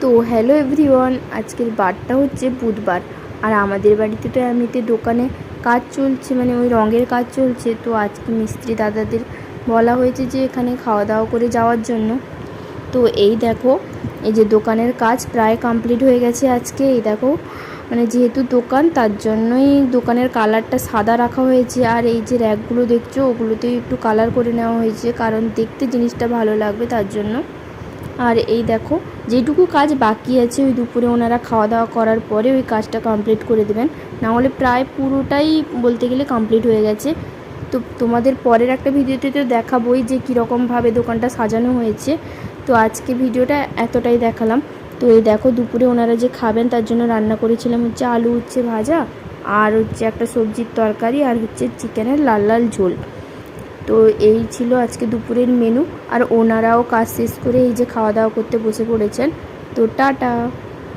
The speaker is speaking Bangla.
তো হ্যালো এভরিওয়ান, আজকের বারটা হচ্ছে বুধবার। আর আমাদের বাড়িতে তো এমনিতে দোকানে কাজ চলছে, মানে ওই রঙের কাজ চলছে। তো আজকে মিস্ত্রি দাদাদের বলা হয়েছে যে এখানে খাওয়া দাওয়া করে যাওয়ার জন্য। তো এই দেখো, এই যে দোকানের কাজ প্রায় কমপ্লিট হয়ে গেছে আজকে। এই দেখো, মানে যেহেতু দোকান, তার জন্যই দোকানের কালারটা সাদা রাখা হয়েছে। আর এই যে র্যাকগুলো দেখছো, ওগুলোতেই একটু কালার করে নেওয়া হয়েছে, কারণ দেখতে জিনিসটা ভালো লাগবে তার জন্য। আর এই দেখো, যেটুকু কাজ বাকি আছে ওই দুপুরে ওনারা খাওয়া দাওয়া করার পরে ওই কাজটা কমপ্লিট করে দেবেন, নাহলে প্রায় পুরোটাই বলতে গেলে কমপ্লিট হয়ে গেছে। তো তোমাদের পরের একটা ভিডিওতে তো দেখাবোই যে কীরকমভাবে দোকানটা সাজানো হয়েছে। তো আজকে ভিডিওটা এতটাই দেখালাম। তো এই দেখো, দুপুরে ওনারা যে খাবেন তার জন্য রান্না করেছিলাম হচ্ছে আলু উচ্ছে ভাজা, আর হচ্ছে একটা সবজির তরকারি, আর হচ্ছে চিকেনের লাল লাল ঝোল। তো এই ছিল আজকে দুপুরের মেনু। আর ওনারাও কাজ শেষ করে এই যে খাওয়া দাওয়া করতে বসে পড়েছেন। তো টাটা।